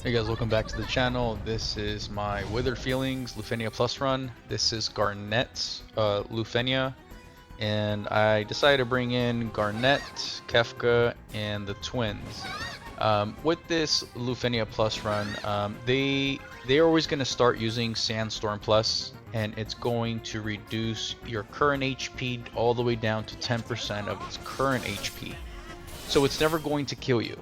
Hey guys, welcome back to the channel. This is my Whither Feelings LUFENIA Plus run. This is Garnet's LUFENIA, and I decided to bring in Garnet, Kefka, and the twins. With this LUFENIA Plus run, they're always going to start using Sandstorm Plus, and it's going to reduce your current HP all the way down to 10% of its current HP. So it's never going to kill you.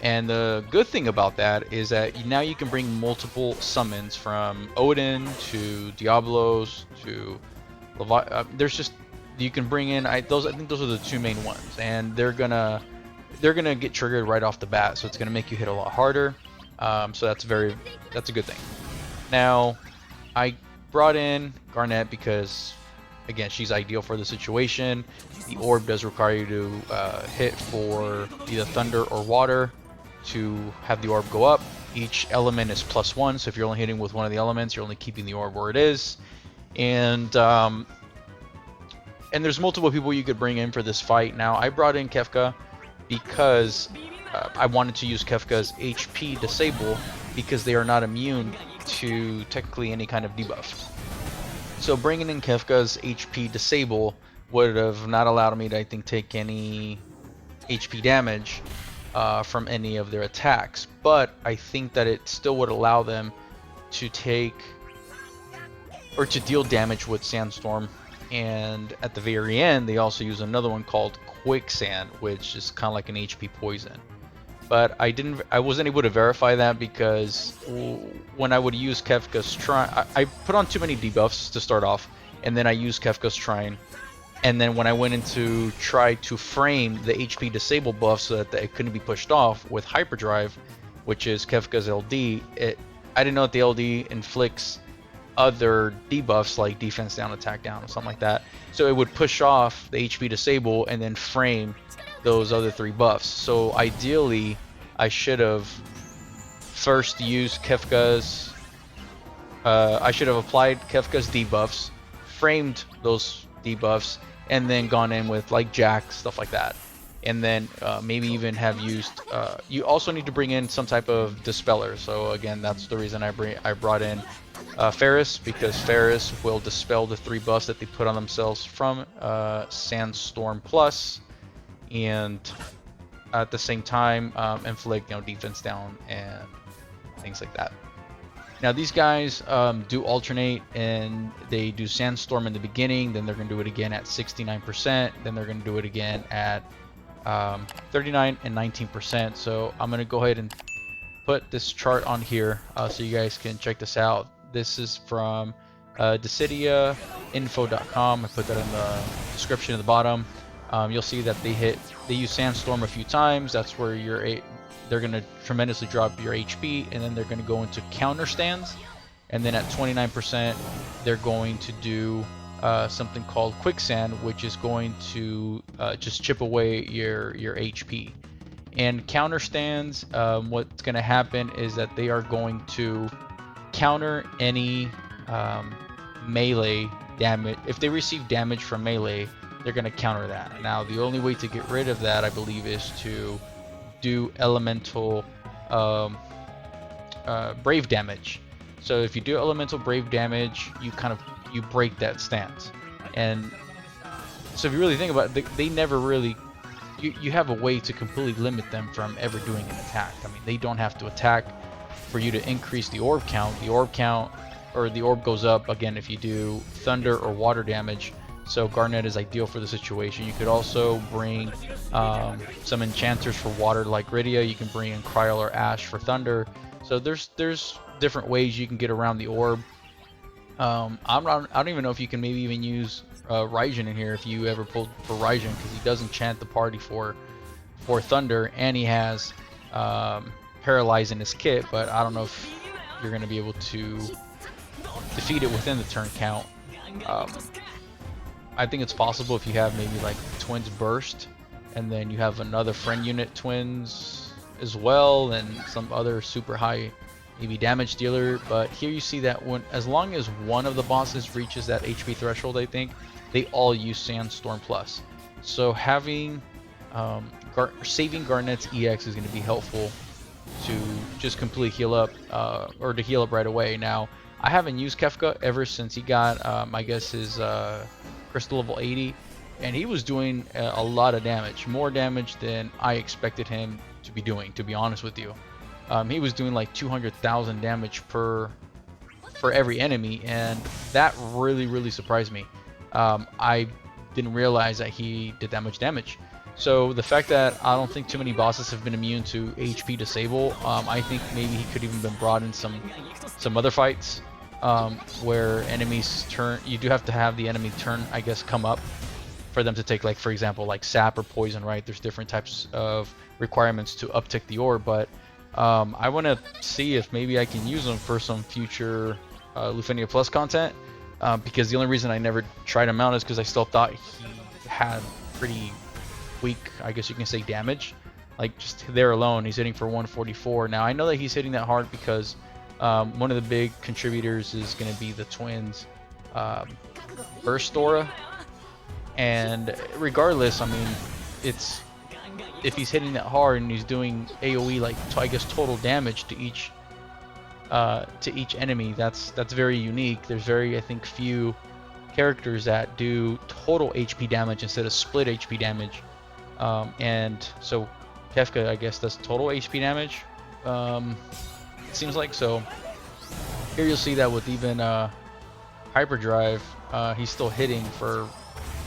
And the good thing about that is that now you can bring multiple summons from Odin to Diablos to there's just you can bring in I think those are the two main ones, and they're gonna get triggered right off the bat, so it's gonna make you hit a lot harder. So that's a good thing. Now I brought in Garnet because again, she's ideal for the situation. The orb does require you to hit for either thunder or water to have the orb go up. Each element is +1, so if you're only hitting with one of the elements, you're only keeping the orb where it is. And there's multiple people you could bring in for this fight. Now I brought in Kefka because I wanted to use Kefka's HP disable because they are not immune to technically any kind of debuff. So bringing in Kefka's HP disable would have not allowed me to, I think, take any HP damage from any of their attacks, but I think that it still would allow them to take or to deal damage with Sandstorm. And at the very end, they also use another one called Quicksand, which is kind of like an HP poison. But I wasn't able to verify that because when I would use Kefka's Shrine, I put on too many debuffs to start off, and then I used Kefka's Shrine. And then when I went into try to frame the HP disable buff so that it couldn't be pushed off with Hyperdrive, which is Kefka's LD, I didn't know that the LD inflicts other debuffs like defense down, attack down, or something like that. So it would push off the HP disable and then frame those other three buffs. So ideally, I should have first used Kefka's. I should have applied Kefka's debuffs, framed those debuffs, and then gone in with like Jack, stuff like that. And then maybe even have used you also need to bring in some type of dispeller. So again, that's the reason I brought in Ferris, because Ferris will dispel the 3 buffs that they put on themselves from Sandstorm Plus, and at the same time inflict defense down and things like that. Now these guys do alternate, and they do Sandstorm in the beginning, then they're going to do it again at 69%, then they're going to do it again at 39 and 19%. So I'm going to go ahead and put this chart on here so you guys can check this out. This is from DecidiaInfo.com. I put that in the description at the bottom. You'll see that they use Sandstorm a few times. That's where they're going to tremendously drop your HP, and then they're going to go into counter stands, and then at 29% they're going to do something called Quicksand, which is going to just chip away your HP. And counter stands, what's going to happen is that they are going to counter any melee damage. If they receive damage from melee, they're going to counter that. Now the only way to get rid of that, I believe, is to do elemental brave damage. So if you do elemental brave damage, you break that stance. And so if you really think about it, they never really you have a way to completely limit them from ever doing an attack. I mean, they don't have to attack for you to increase the orb count. The orb count, or the orb, goes up again if you do thunder or water damage. So Garnet is ideal for the situation. You could also bring some enchanters for water like Rydia. You can bring in Kryl or Ash for thunder. So there's different ways you can get around the orb. I don't even know if you can maybe even use Raijin in here if you ever pulled for Raijin, because he does enchant the party for thunder, and he has paralyze in his kit. But I don't know if you're going to be able to defeat it within the turn count. I think it's possible if you have maybe like Twins Burst, and then you have another friend unit Twins as well, and some other super high maybe damage dealer. But here you see that as long as one of the bosses reaches that HP threshold, I think they all use Sandstorm Plus. So having saving Garnet's EX is going to be helpful to just completely heal up, or to heal up right away. Now, I haven't used Kefka ever since he got, I guess, his crystal level 80, and he was doing a lot of damage, more damage than I expected him to be doing, to be honest with you. He was doing like 200,000 damage for every enemy, and that really surprised me. I didn't realize that he did that much damage. So the fact that I don't think too many bosses have been immune to HP disable, I think maybe he could even been brought in some other fights where enemies turn. You do have to have the enemy turn, I guess, come up for them to take, like, for example, like sap or poison, right? There's different types of requirements to uptick the ore, but I want to see if maybe I can use them for some future LUFENIA Plus content, because the only reason I never tried him out is because I still thought he had pretty weak, I guess you can say, damage. Like, just there alone, he's hitting for 144. Now, I know that he's hitting that hard because one of the big contributors is going to be the twins' burst aura. And regardless, I mean, it's, if he's hitting that hard and he's doing AoE, like, I guess, total damage to each enemy, that's very unique. There's very, I think, few characters that do total HP damage instead of split HP damage. And so Kefka, I guess, does total HP damage, it seems like. So here you'll see that with even Hyperdrive, he's still hitting for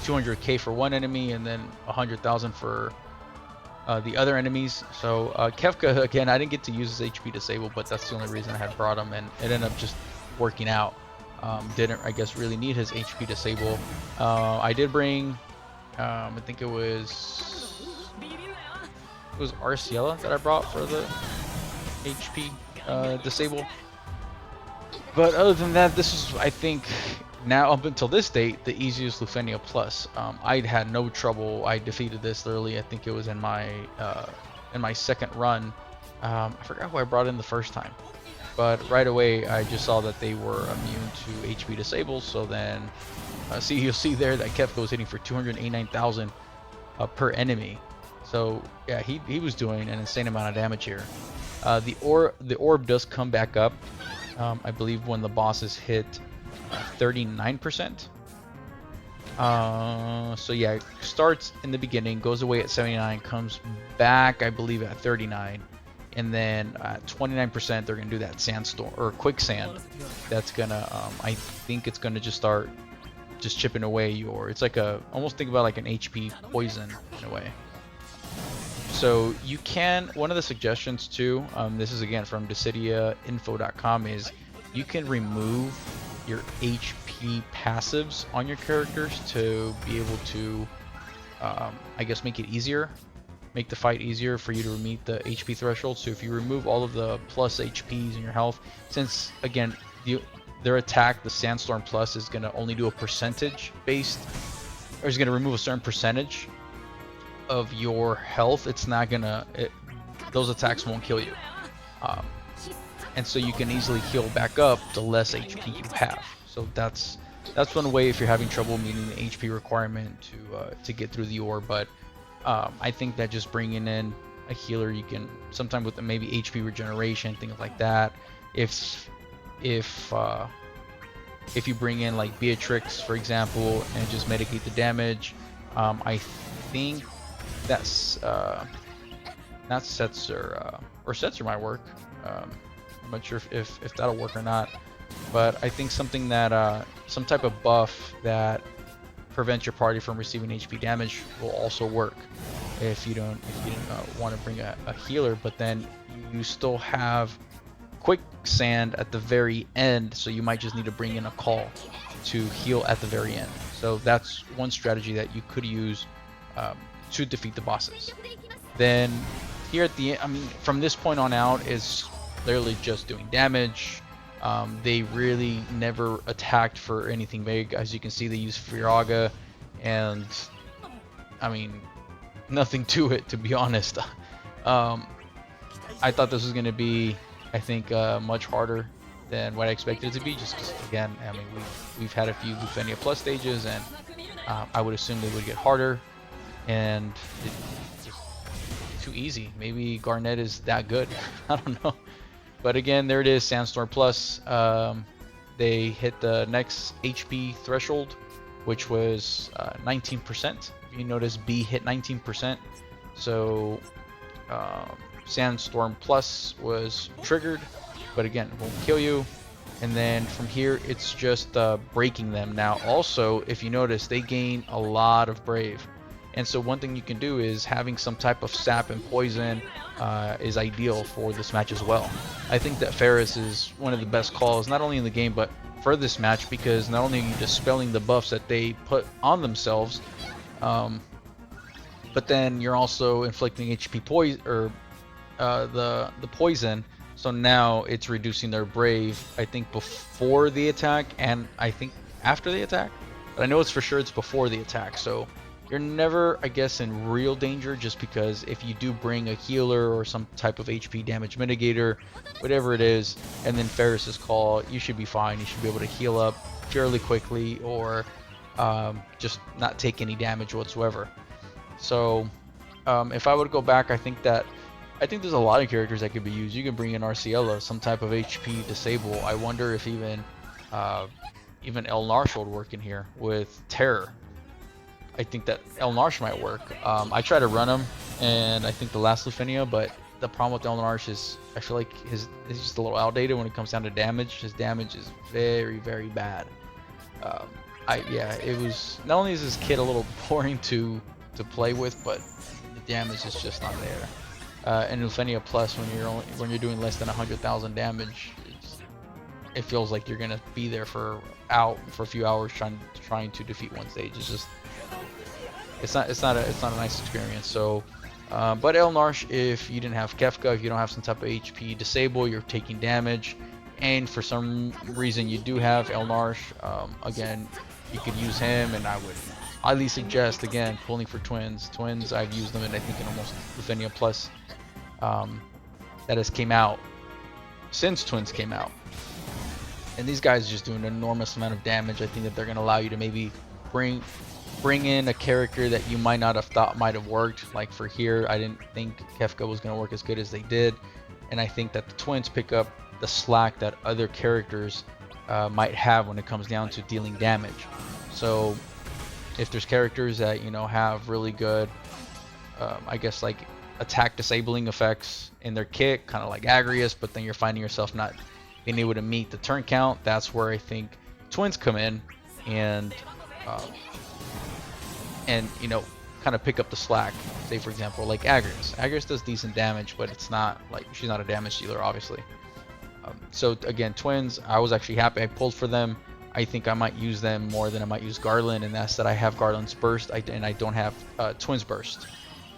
200k for one enemy and then 100,000 for the other enemies. So Kefka, again, I didn't get to use his HP disable, but that's the only reason I had brought him, and it ended up just working out. Didn't, I guess, really need his HP disable. I did bring, I think it was Arciela that I brought for the HP disable. But other than that, this is, I think, now up until this date, the easiest LUFENIA Plus. I had no trouble. I defeated this literally, I think it was in my second run. I forgot who I brought in the first time, but right away I just saw that they were immune to HP disable. So then you'll see there that Kefka was hitting for 289,000 per enemy. So yeah, he was doing an insane amount of damage here. The orb does come back up, I believe, when the bosses hit 39%. So yeah, it starts in the beginning, goes away at 79, comes back, I believe, at 39, and then at 29% they're gonna do that sandstorm or quicksand. That's gonna, I think it's gonna just start just chipping away your. It's like a, almost think about like an HP poison in a way. So you can, one of the suggestions too, this is again from DecidiaInfo.com, is you can remove your HP passives on your characters to be able to, I guess, make it easier, make the fight easier for you to meet the HP threshold. So if you remove all of the plus HPs in your health, since again their attack, the Sandstorm Plus, is going to only do a percentage based, or is going to remove a certain percentage of your health, it's not gonna, those attacks won't kill you, and so you can easily heal back up the less HP you have. So that's one way if you're having trouble meeting the HP requirement to get through the ore. But I think that just bringing in a healer, you can sometime with maybe HP regeneration, things like that. If you bring in like Beatrix, for example, and just mitigate the damage, I think that's not Setzer, or Setzer might work. I'm not sure if that'll work or not, but I think something that some type of buff that prevents your party from receiving HP damage will also work if you didn't want to bring a healer, but then you still have quicksand at the very end, so you might just need to bring in a call to heal at the very end. So that's one strategy that you could use to defeat the bosses. Then here at the end, I mean, from this point on out is literally just doing damage. They really never attacked for anything big. As you can see, they use Firaga, and I mean, nothing to it, to be honest. I thought this was going to be, I think, much harder than what I expected it to be, just because, again, I mean, we've had a few LUFENIA Plus stages, and I would assume they would get harder. And too easy. Maybe Garnet is that good. I don't know. But again, there it is, Sandstorm Plus. They hit the next HP threshold, which was 19%. If you notice, B hit 19%. So Sandstorm Plus was triggered, but again, it won't kill you. And then from here, it's just breaking them. Now, also, if you notice, they gain a lot of Brave. And so one thing you can do is having some type of sap and poison is ideal for this match as well. I think that Ferris is one of the best calls, not only in the game, but for this match, because not only are you dispelling the buffs that they put on themselves, but then you're also inflicting HP poison, or the poison. So now it's reducing their Brave, I think before the attack, and I think after the attack. But I know it's for sure it's before the attack. So you're never, I guess, in real danger, just because if you do bring a healer or some type of HP damage mitigator, whatever it is, and then Ferris's call, you should be fine. You should be able to heal up fairly quickly, or just not take any damage whatsoever. So if I would go back, I think there's a lot of characters that could be used. You can bring in Arciela, some type of HP disable. I wonder if even El Narsh would work in here with Terror. I think that El Narsh might work. I try to run him, and I think the last LUFENIA, but the problem with El Narsh is I feel like he's just a little outdated when it comes down to damage. His damage is very, very bad. Yeah, it was, not only is this kid a little boring to play with, but the damage is just not there. And LUFENIA Plus, when you're doing less than 100,000 damage, it feels like you're gonna be there for a few hours trying to defeat one stage. It's just it's not a nice experience. So, but El Narsh, if you didn't have Kefka, if you don't have some type of HP disable, you're taking damage, and for some reason you do have El Narsh, again, you could use him, and I would highly suggest, again, pulling for Twins. Twins, I've used them, and I think in almost LUFENIA Plus that has came out since Twins came out, and these guys just do an enormous amount of damage. I think that they're going to allow you to maybe bring in a character that you might not have thought might have worked. Like for here, I didn't think Kefka was going to work as good as they did, and I think that the Twins pick up the slack that other characters might have when it comes down to dealing damage. So if there's characters that, you know, have really good I guess like attack disabling effects in their kit, kind of like Agrius, but then you're finding yourself not being able to meet the turn count, that's where I think Twins come in and you know, kind of pick up the slack. Say for example like Agrius. Agrius does decent damage, but it's not like, she's not a damage dealer obviously. So again, Twins, I was actually happy I pulled for them. I think I might use them more than I might use Garland, and that's that I have Garland's burst and I don't have Twins burst.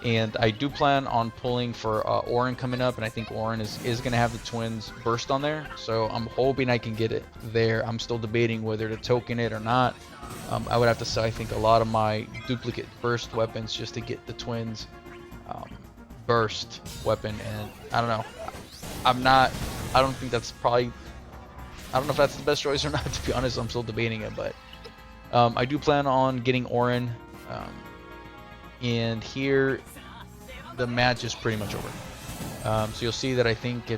And I do plan on pulling for Orin coming up, and I think Orin is going to have the Twins burst on there. So I'm hoping I can get it there. I'm still debating whether to token it or not. I would have to say I think a lot of my duplicate burst weapons just to get the Twins burst weapon, and I don't know. I don't think that's probably, I don't know if that's the best choice or not, to be honest. I'm still debating it, but I do plan on getting Orin. And here the match is pretty much over. So you'll see that I think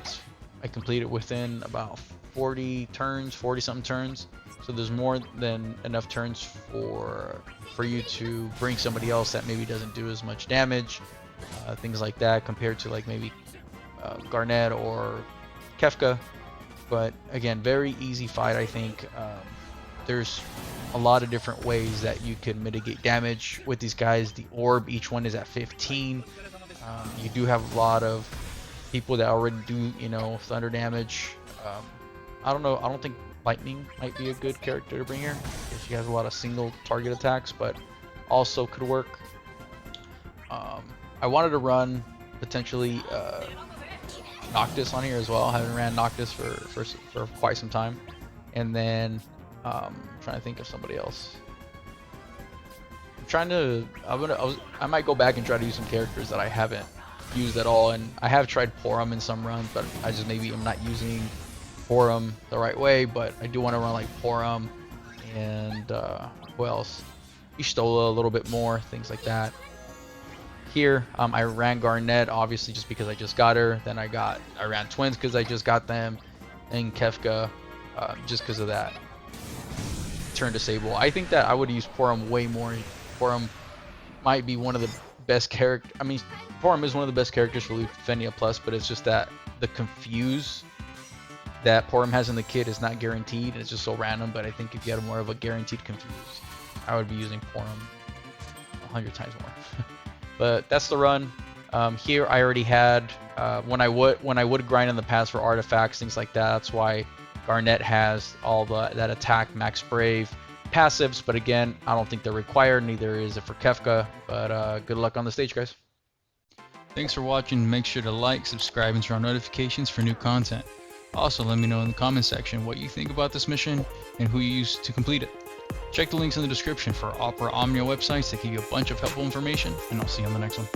I completed within about 40 something turns. So there's more than enough turns for you to bring somebody else that maybe doesn't do as much damage, things like that, compared to like maybe Garnet or Kefka. But again, very easy fight, I think. There's a lot of different ways that you can mitigate damage with these guys. The orb, each one is at 15. You do have a lot of people that already do, you know, thunder damage. I don't know. I don't think lightning might be a good character to bring here, because she has a lot of single target attacks, but also could work. I wanted to run potentially Noctis on here as well. I haven't ran Noctis for quite some time. And then I'm trying to think of somebody else. I might go back and try to use some characters that I haven't used at all, and I have tried Porum in some runs, but I just maybe am not using Porum the right way. But I do want to run like Porum and who else? Ishtola a little bit more, things like that. Here, I ran Garnet obviously just because I just got her. Then I ran Twins because I just got them, and Kefka just because of that turn disable. I think that I would use Porum way more. Porum might be one of the best character. I mean, Porum is one of the best characters for LUFENIA Plus, but it's just that the confuse that Porum has in the kit is not guaranteed. It's just so random. But I think if you had more of a guaranteed confuse, I would be using Porum 100 times more. But that's the run. Here I already had when I would grind in the past for artifacts, things like that. That's why Garnet has all that attack, max brave, passives. But again, I don't think they're required. Neither is it for Kefka. But good luck on the stage, guys. Thanks for watching. Make sure to like, subscribe, and turn on notifications for new content. Also, let me know in the comment section what you think about this mission and who you used to complete it. Check the links in the description for Opera Omnia websites that give you a bunch of helpful information, and I'll see you on the next one.